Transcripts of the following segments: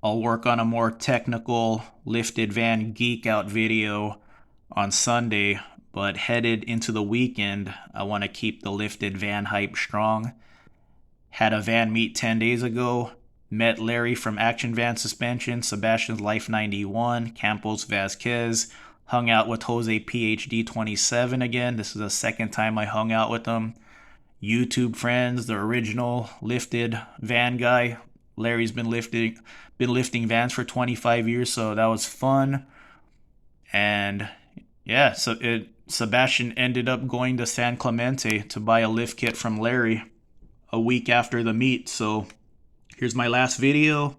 I'll work on a more technical lifted van geek out video on Sunday, but headed into the weekend, I want to keep the lifted van hype strong. Had a van meet 10 days ago. Met Larry from Action Van Suspension, Sebastian's Life 91, Campos Vasquez. Hung out with Jose PhD 27 again. This is the second time I hung out with him. YouTube friends, the original lifted van guy. Larry's been lifting vans for 25 years, so that was fun. And yeah, Sebastian ended up going to San Clemente to buy a lift kit from Larry a week after the meet. So here's my last video.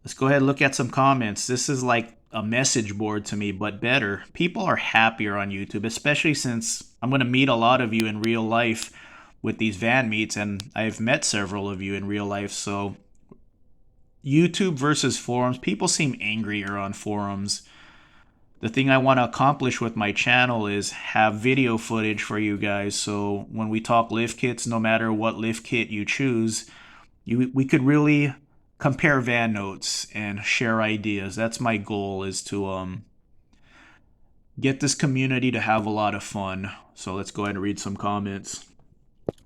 Let's go ahead and look at some comments. This is like a message board to me, but better. People are happier on YouTube, especially since I'm going to meet a lot of you in real life with these van meets, and I've met several of you in real life. So YouTube versus forums. People seem angrier on forums. The thing I want to accomplish with my channel is have video footage for you guys, so when we talk lift kits, no matter what lift kit you choose, we could really compare van notes and share ideas. That's my goal, is to get this community to have a lot of fun. So let's go ahead and read some comments.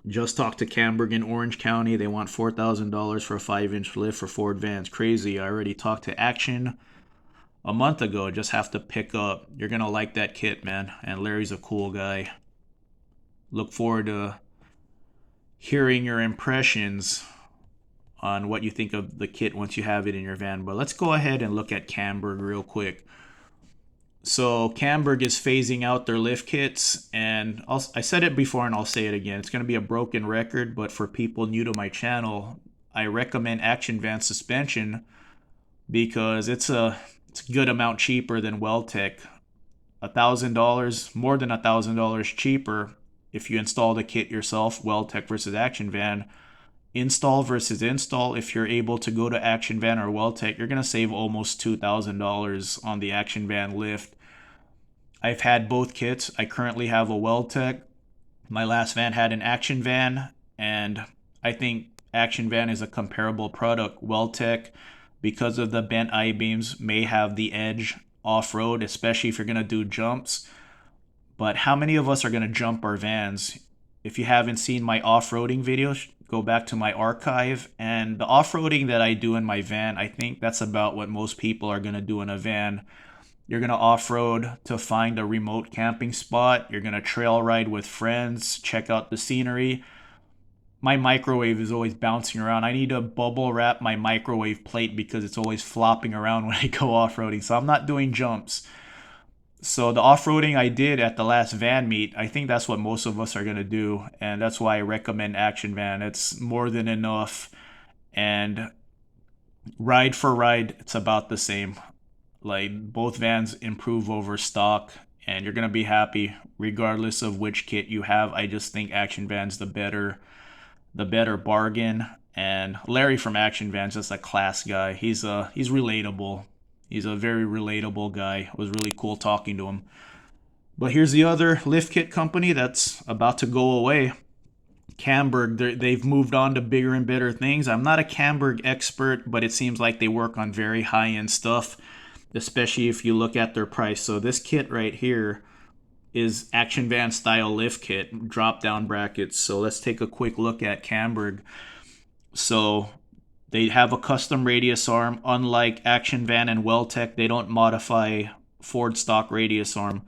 Just talked to Camburg in Orange County. They want $4,000 for a 5-inch lift for Ford vans. Crazy. I already talked to Action a month ago. Just have to pick up. You're going to like that kit, man. And Larry's a cool guy. Look forward to hearing your impressions on what you think of the kit once you have it in your van. But let's go ahead and look at Camburg real quick. So Camburg is phasing out their lift kits, and I said it before and I'll say it again. It's going to be a broken record, but for people new to my channel, I recommend Action Van Suspension because it's a good amount cheaper than Weldtec. $1,000, more than $1,000 cheaper if you install the kit yourself. Weldtec versus Action Van. Install versus install. If you're able to go to Action Van or Weldtec, you're going to save almost $2,000 on the Action Van lift. I've had both kits. I currently have a Weldtec. My last van had an Action Van, and I think Action Van is a comparable product. Weldtec, because of the bent I-beams, may have the edge off-road, especially if you're going to do jumps. But how many of us are going to jump our vans? If you haven't seen my off-roading videos, go back to my archive. And the off-roading that I do in my van, I think that's about what most people are going to do in a van. You're going to off-road to find a remote camping spot. You're going to trail ride with friends, check out the scenery. My microwave is always bouncing around. I need to bubble wrap my microwave plate because it's always flopping around when I go off-roading. So I'm not doing jumps. So the off-roading I did at the last van meet, I think that's what most of us are going to do. And that's why I recommend Action Van. It's more than enough. And ride for ride, it's about the same. Like, both vans improve over stock, and you're going to be happy regardless of which kit you have. I just think Action Van's the better bargain. And Larry from Action Van's just a class guy. He's relatable. He's a very relatable guy. It was really cool talking to him. But here's the other lift kit company that's about to go away. Camburg, they've moved on to bigger and better things. I'm not a Camburg expert, but it seems like they work on very high-end stuff, especially if you look at their price. So this kit right here is Action Van style lift kit, drop down brackets. So let's take a quick look at Camburg. So they have a custom radius arm. Unlike Action Van and Weldtec, they don't modify Ford stock radius arm.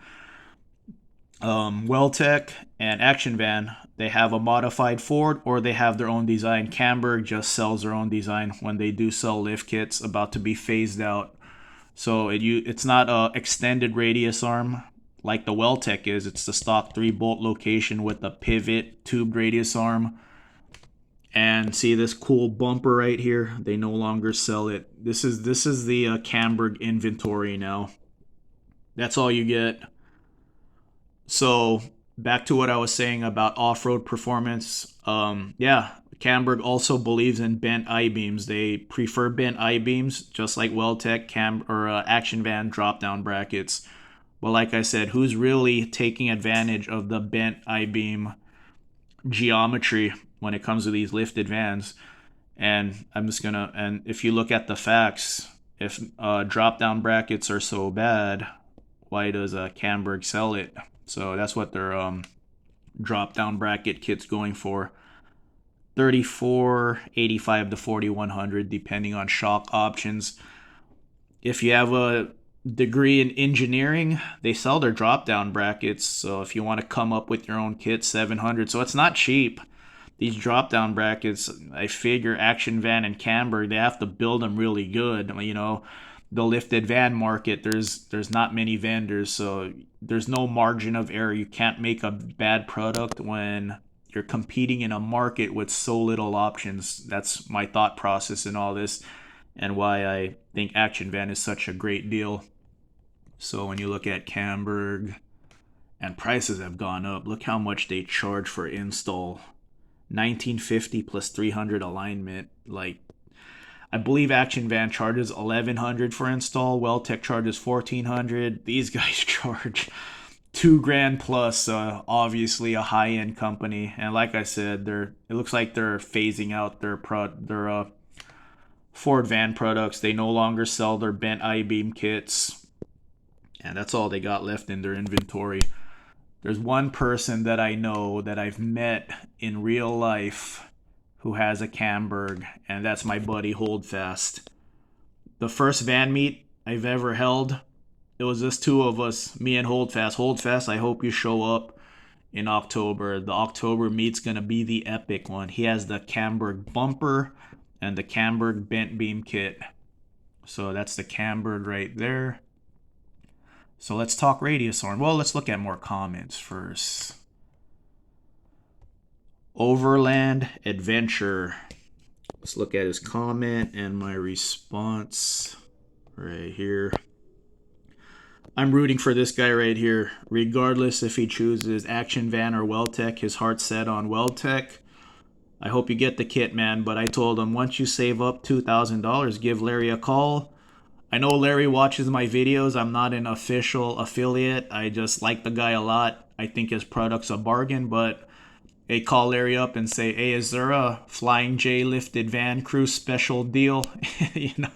Weldtec and Action Van, they have a modified Ford or they have their own design. Camburg just sells their own design when they do sell lift kits, about to be phased out. So it's not a extended radius arm like the Weldtec is. It's the stock 3-bolt location with a pivot tubed radius arm. And see this cool bumper right here? They no longer sell it. This is the Camburg inventory now. That's all you get. So back to what I was saying about off-road performance. Yeah, Camburg also believes in bent I-beams. They prefer bent I-beams, just like Weldtec, Action Van drop-down brackets. But like I said, who's really taking advantage of the bent I-beam geometry when it comes to these lifted vans? And I'm just gonna, and if you look at the facts, if drop down brackets are so bad, why does Camburg sell it? So that's what their drop down bracket kit's going for. 3485 to 4100 depending on shock options. If you have a degree in engineering, they sell their drop down brackets. So if you want to come up with your own kit, 700. So it's not cheap. These drop down brackets, I figure Action Van and Camburg, they have to build them really good. You know, the lifted van market, there's not many vendors, so there's no margin of error. You can't make a bad product when you're competing in a market with so little options. That's my thought process in all this, and why I think Action Van is such a great deal. So when you look at Camburg, and prices have gone up, look how much they charge for install. 1950 plus 300 alignment. Like, I believe Action Van charges 1100 for install. Weldtec charges 1400. These guys charge 2 grand plus. Obviously a high end company, and like I said, it looks like they're phasing out their Ford van products. They no longer sell their bent I-beam kits, and that's all they got left in their inventory. There's one person that I know that I've met in real life who has a Camburg, and that's my buddy Holdfast. The first van meet I've ever held, it was just two of us, me and Holdfast. Holdfast, I hope you show up in October. The October meet's gonna be the epic one. He has the Camburg bumper and the Camburg bent beam kit. So that's the Camburg right there. So let's talk radius arm. Well, let's look at more comments first. Overland Adventure. Let's look at his comment and my response right here. I'm rooting for this guy right here. Regardless if he chooses Action Van or Weldtec, his heart's set on Weldtec. I hope you get the kit, man. But I told him, once you save up $2,000, give Larry a call. I know Larry watches my videos. I'm not an official affiliate. I just like the guy a lot. I think his product's a bargain, but hey, call Larry up and say, hey, is there a Flying J lifted van crew special deal? You know,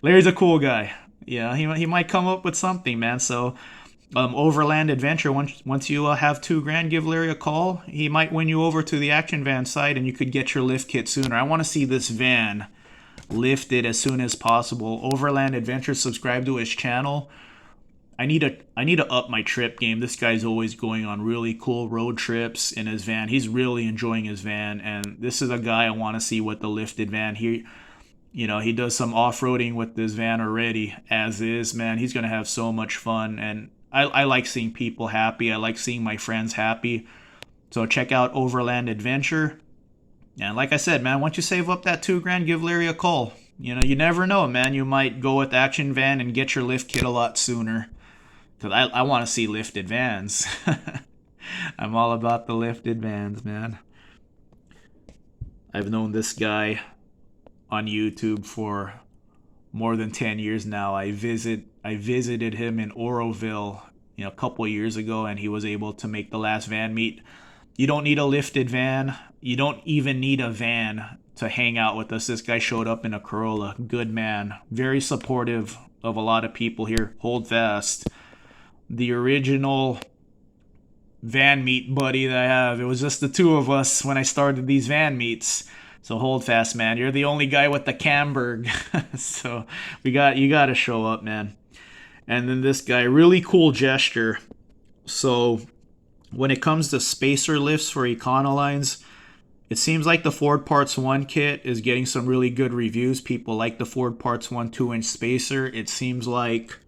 Larry's a cool guy. Yeah, he might come up with something, man. So, Overland Adventure, once you have 2 grand, give Larry a call. He might win you over to the Action Van side, and you could get your lift kit sooner. I want to see this van lifted as soon as possible. Overland Adventure, subscribe to his channel. I need to up my trip game. This guy's always going on really cool road trips in his van. He's really enjoying his van, and this is a guy I want to see with the lifted van. He does some off-roading with this van already as is, man. He's gonna have so much fun, and I like seeing people happy. I like seeing my friends happy. So check out Overland Adventure. And like I said, man, once you save up that 2 grand, give Larry a call. You know, you never know, man. You might go with Action Van and get your lift kit a lot sooner. Because I want to see lifted vans. I'm all about the lifted vans, man. I've known this guy on YouTube for more than 10 years now. I visited him in Oroville, a couple of years ago, and he was able to make the last van meet. You don't need a lifted van. You don't even need a van to hang out with us. This guy showed up in a Corolla. Good man. Very supportive of a lot of people here. Hold fast. The original van meet buddy that I have, it was just the two of us when I started these van meets. So hold fast, man. You're the only guy with the Camburg. So you got to show up, man. And then this guy, really cool gesture. So when it comes to spacer lifts for Econolines, it seems like the Ford Parts 1 kit is getting some really good reviews. People like the Ford Parts 1 2-inch spacer. It seems like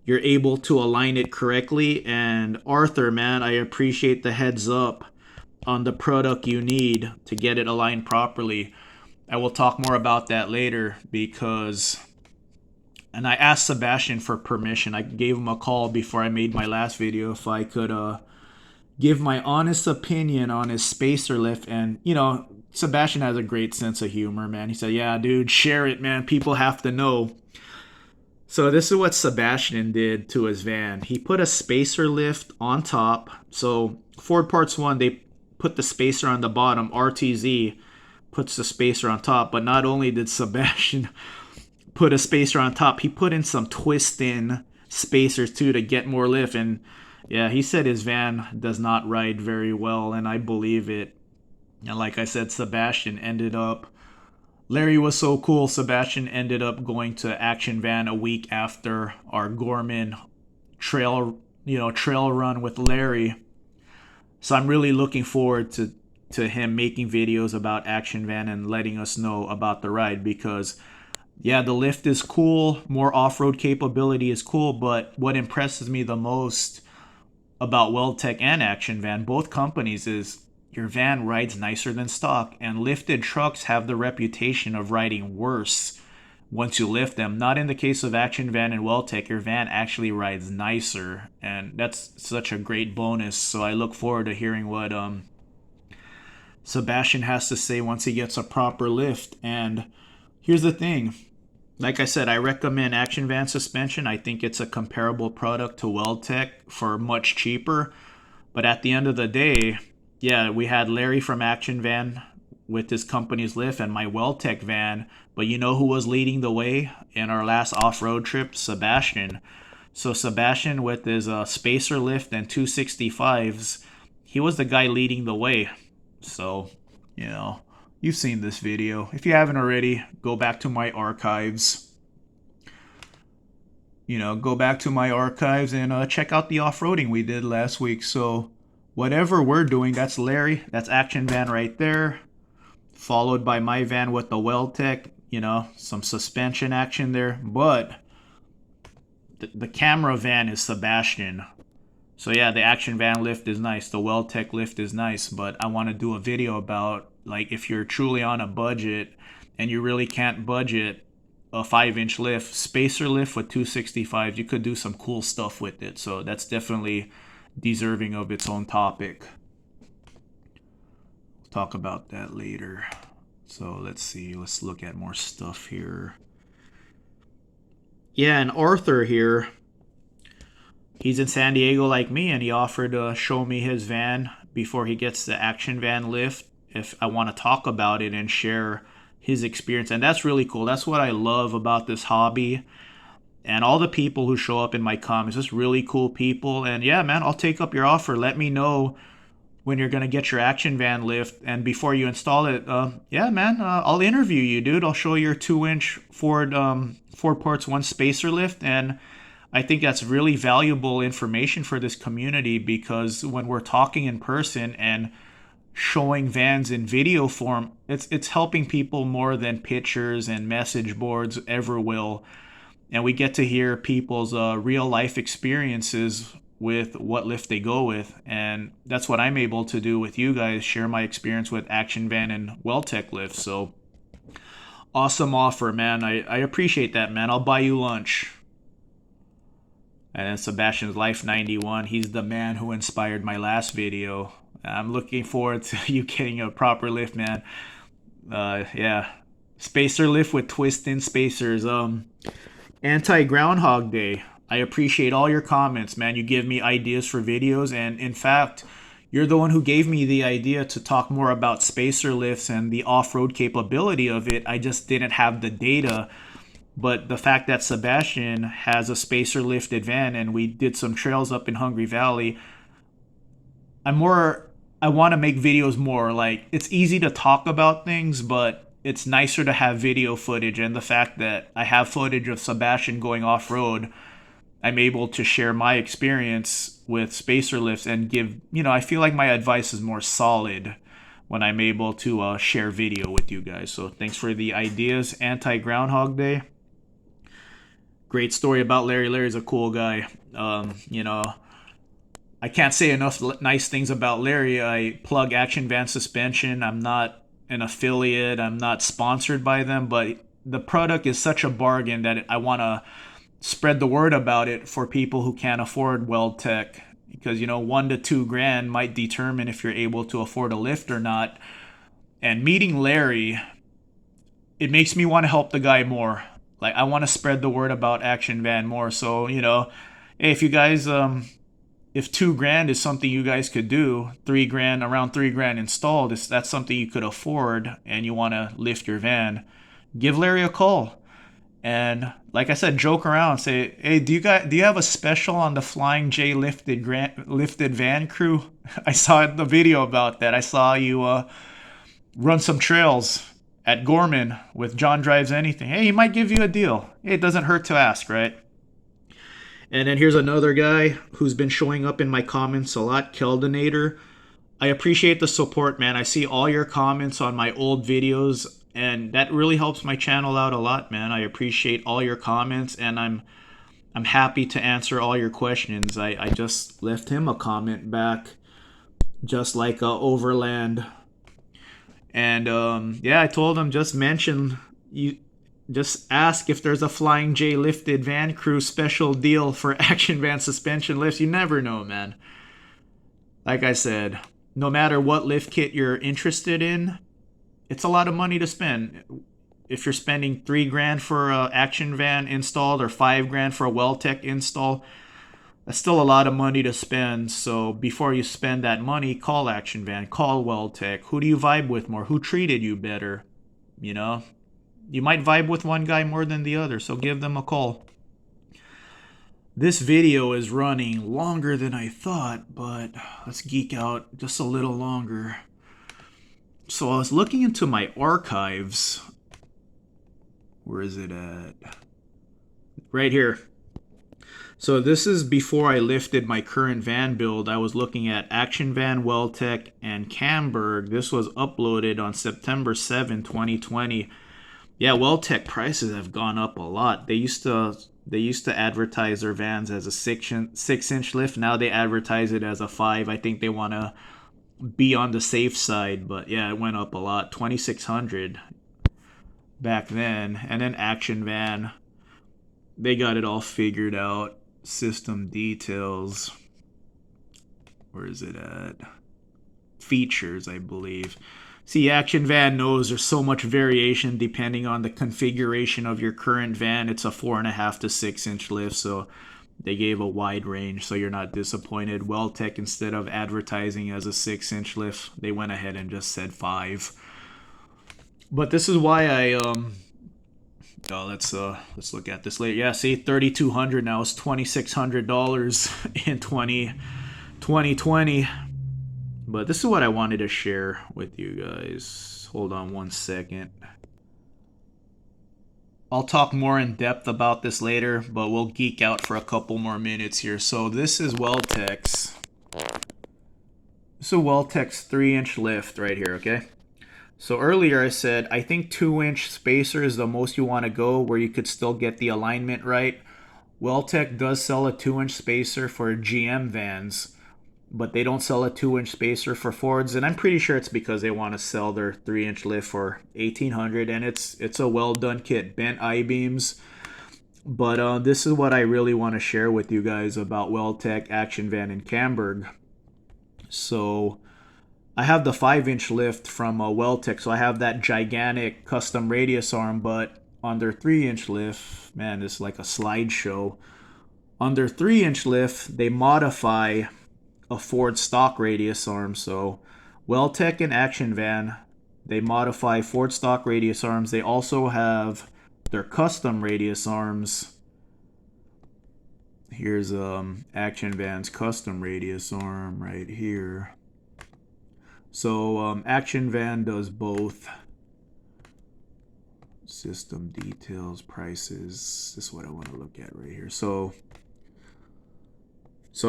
you're able to align it correctly. And Arthur, man, I appreciate the heads up on the product you need to get it aligned properly. I will talk more about that later and I asked Sebastian for permission. I gave him a call before I made my last video if I could give my honest opinion on his spacer lift. And, Sebastian has a great sense of humor, man. He said, yeah, dude, share it, man. People have to know. So this is what Sebastian did to his van. He put a spacer lift on top. So Ford Parts 1, they put the spacer on the bottom, RTZ. puts the spacer on top. But not only did Sebastian put a spacer on top, he put in some twist-in spacers too to get more lift. And yeah, he said his van does not ride very well, and I believe it. And like I said, Larry was so cool. Sebastian ended up going to Action Van a week after our Gorman trail run with Larry. So I'm really looking forward to him making videos about Action Van and letting us know about the ride, because yeah, the lift is cool, more off-road capability is cool, but what impresses me the most about Weldtec and Action Van, both companies, is your van rides nicer than stock, and lifted trucks have the reputation of riding worse once you lift them. Not in the case of Action Van and Weldtec. Your van actually rides nicer, and that's such a great bonus. So I look forward to hearing what Sebastian has to say once he gets a proper lift. And here's the thing. Like I said, I recommend Action Van suspension. I think it's a comparable product to Weldtec for much cheaper. But at the end of the day, yeah, we had Larry from Action Van with his company's lift and my Weldtec van. But you know who was leading the way in our last off-road trip? Sebastian. So Sebastian with his spacer lift and 265s, he was the guy leading the way. So, you've seen this video. If you haven't already, go back to my archives. Go back to my archives and check out the off-roading we did last week. So whatever we're doing, that's Larry. That's Action Van right there. Followed by my van with the Weldtec. Some suspension action there. But the camera van is Sebastian. So yeah, the Action Van lift is nice. The Weldtec lift is nice. But I want to do a video about, like, if you're truly on a budget and you really can't budget a 5-inch lift, spacer lift with 265, you could do some cool stuff with it. So that's definitely deserving of its own topic. We'll talk about that later. So let's see. Let's look at more stuff here. Yeah, and Arthur here, he's in San Diego like me, and he offered to show me his van before he gets the Action Van lift if I want to talk about it and share his experience. And that's really cool. That's what I love about this hobby. And all the people who show up in my comments, just really cool people. And yeah, man, I'll take up your offer. Let me know when you're going to get your Action Van lift. And before you install it, yeah, man, I'll interview you, dude. I'll show your 2-inch Ford 4 ports 1 spacer lift. And I think that's really valuable information for this community, because when we're talking in person and showing vans in video form, it's helping people more than pictures and message boards ever will. And we get to hear people's real life experiences with what lift they go with. And that's what I'm able to do with you guys, share my experience with Action Van and Weldtec lifts. So awesome offer, man. I appreciate that, man. I'll buy you lunch. And then Sebastian's Life 91, he's the man who inspired my last video. I'm looking forward to you getting a proper lift, man. Yeah. Spacer lift with twist-in spacers. Anti-Groundhog Day. I appreciate all your comments, man. You give me ideas for videos. And in fact, you're the one who gave me the idea to talk more about spacer lifts and the off-road capability of it. I just didn't have the data. But the fact that Sebastian has a spacer lifted van and we did some trails up in Hungry Valley, I want to make videos more. Like, it's easy to talk about things, but it's nicer to have video footage. And the fact that I have footage of Sebastian going off-road, I'm able to share my experience with spacer lifts and give, I feel like my advice is more solid when I'm able to share video with you guys. So thanks for the ideas. Anti-Groundhog Day. Great story about Larry. Larry's a cool guy. I can't say enough nice things about Larry. I plug Action Van Suspension. I'm not an affiliate. I'm not sponsored by them, but the product is such a bargain that I want to spread the word about it for people who can't afford Weldtec, because $1 to $2 might determine if you're able to afford a lift or not. And meeting Larry, it makes me want to help the guy more. Like, I want to spread the word about Action Van more. So, hey, if you guys if 2 grand is something you guys could do, 3 grand, around 3 grand installed, if that's something you could afford and you want to lift your van, give Larry a call. And like I said, joke around, say, "Hey, do you have a special on the Flying J lifted van crew? I saw the video about that. I saw you run some trails at Gorman with John Drives Anything. Hey, he might give you a deal. Hey, it doesn't hurt to ask, right?" And then here's another guy who's been showing up in my comments a lot, Keldinator. I appreciate the support, man. I see all your comments on my old videos, and that really helps my channel out a lot, man. I appreciate all your comments, and I'm happy to answer all your questions. I just left him a comment back, just like Overland. And yeah, I told him just mention you. Just ask if there's a Flying J lifted van crew special deal for action van suspension lifts. You never know, man. Like I said, no matter what lift kit you're interested in, it's a lot of money to spend. If you're spending 3 grand for a action van installed or 5 grand for a Weldtec install, that's still a lot of money to spend. So before you spend that money, call Action Van, call Weldtec. Who do you vibe with more? Who treated you better? You know, you might vibe with one guy more than the other, so give them a call. This video is running longer than I thought, but let's geek out just a little longer. So I was looking into my archives. Where is it at? Right here. So this is before I lifted my current van build. I was looking at Action Van, Weldtec, and Camburg. This was uploaded on September 7, 2020. Yeah, Weldtec prices have gone up a lot. They used to advertise their vans as a 6-inch lift. Now they advertise it as a 5. I think they want to be on the safe side, but yeah, it went up a lot. 2,600 back then. And then Action Van, they got it all figured out. System details. Where is it at? Features, I believe. See, Action Van knows there's so much variation depending on the configuration of your current van. It's a 4.5 to 6-inch lift, so they gave a wide range, so you're not disappointed. Weldtec, instead of advertising as a 6-inch lift, they went ahead and just said 5. But this is why I let's look at this later. Yeah, see, $3,200 now is $2,600 in 2020. But this is what I wanted to share with you guys. Hold on one second. I'll talk more in depth about this later, but we'll geek out for a couple more minutes here. So this is Weldtec's. This is Weldtec's 3-inch lift right here, okay? So earlier I said I think 2-inch spacer is the most you want to go, where you could still get the alignment right. Weldtec does sell a 2-inch spacer for GM vans, but they don't sell a 2-inch spacer for Fords, and I'm pretty sure it's because they want to sell their 3-inch lift for $1,800, and it's a well done kit, bent I-beams. But this is what I really want to share with you guys about Weldtec, Action Van, and Camburg. So I have the 5-inch lift from Weldtec, so I have that gigantic custom radius arm, but on their 3-inch lift, man, this is like a slideshow. On their 3-inch lift, they modify a Ford stock radius arm. So Weldtec and Action Van, they modify Ford stock radius arms. They also have their custom radius arms. Here's Action Van's custom radius arm right here. So Action Van does both. System details, prices. This is what I want to look at right here. So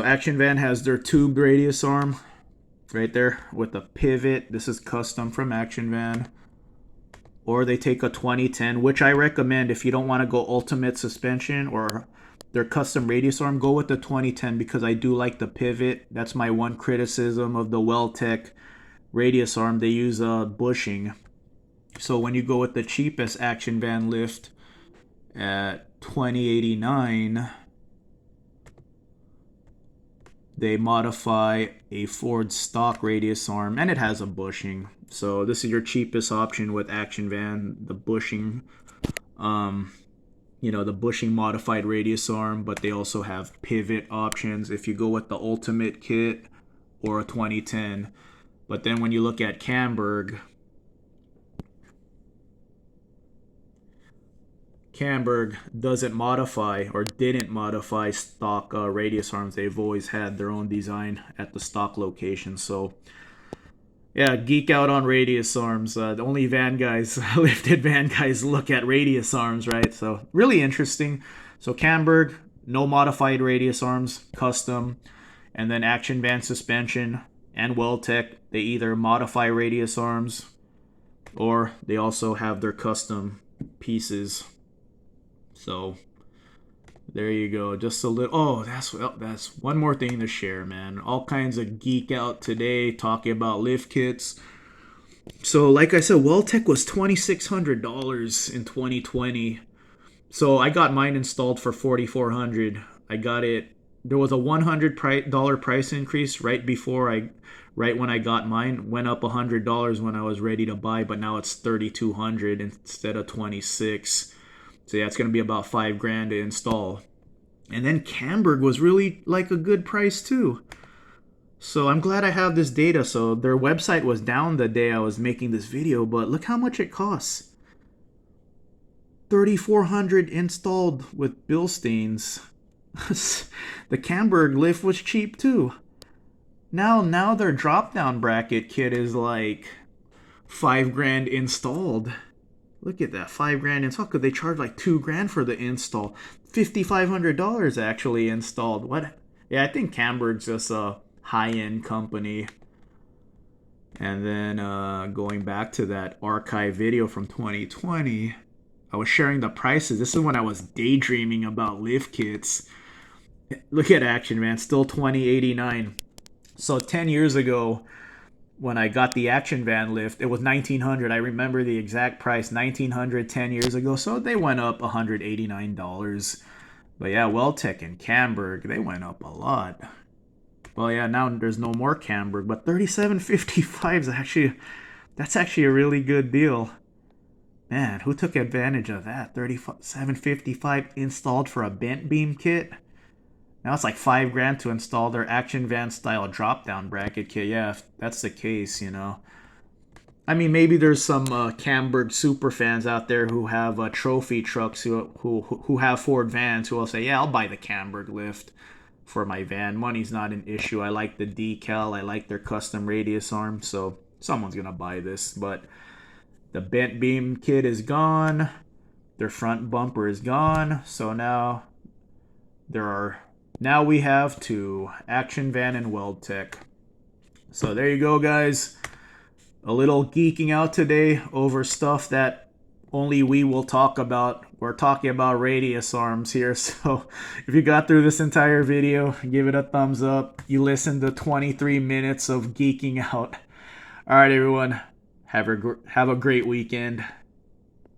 Action Van has their tube radius arm right there with a pivot. This is custom from Action Van. Or they take a 2010, which I recommend if you don't want to go ultimate suspension or their custom radius arm, go with the 2010 because I do like the pivot. That's my one criticism of the Weldtec radius arm. They use bushing. So when you go with the cheapest Action Van lift at $2,089, they modify a Ford stock radius arm, and it has a bushing. So this is your cheapest option with Action Van, the bushing. the bushing modified radius arm, but they also have pivot options if you go with the Ultimate kit or a 2010. But then when you look at Camburg doesn't modify or didn't modify stock radius arms. They've always had their own design at the stock location. So yeah, geek out on radius arms. The only van guys, lifted van guys, look at radius arms, right? So really interesting. So Camburg, no modified radius arms, custom, and then Action Van suspension and Weldtec, they either modify radius arms or they also have their custom pieces. So there you go. Just a little. Oh, that's one more thing to share, man. All kinds of geek out today talking about lift kits. So like I said, Weldtec was $2,600 in 2020. So I got mine installed for $4,400. I got it. There was a $100 price increase right when I got mine. Went up $100 when I was ready to buy, but now it's $3,200 instead of $26. So yeah, it's gonna be about $5,000 to install. And then Camburg was really like a good price too. So I'm glad I have this data. So their website was down the day I was making this video, but look how much it costs. $3,400 installed with Bilsteins. The Camburg lift was cheap too. Now their drop down bracket kit is like $5,000 installed. Look at that, $5,000 installed. Cause they charge like $2,000 for the install. $5,500 actually installed. What? Yeah, I think Camburg's just a high-end company. And then going back to that archive video from 2020, I was sharing the prices. This is when I was daydreaming about lift kits. Look at Action Man, still $2,089. So 10 years ago, when I got the Action Van lift, it was $1,900. I remember the exact price, $1,900 10 years ago. So they went up $189. But yeah, Weldtec and Camburg, they went up a lot. Well, yeah, now there's no more Camburg, but $3,755 is that's actually a really good deal. Man, who took advantage of that? $3,755 installed for a bent beam kit. Now it's like $5,000 to install their Action Van style drop down bracket kit. Yeah, if that's the case, I mean, maybe there's some Camburg super fans out there who have trophy trucks who have Ford vans who will say, yeah, I'll buy the Camburg lift for my van. Money's not an issue. I like the decal. I like their custom radius arm. So someone's going to buy this. But the bent beam kit is gone. Their front bumper is gone. So now we have two, Action Van and Weldtec. So there you go, guys. A little geeking out today over stuff that only we will talk about. We're talking about radius arms here. So if you got through this entire video, give it a thumbs up. You listened to 23 minutes of geeking out. All right, everyone. Have a great weekend.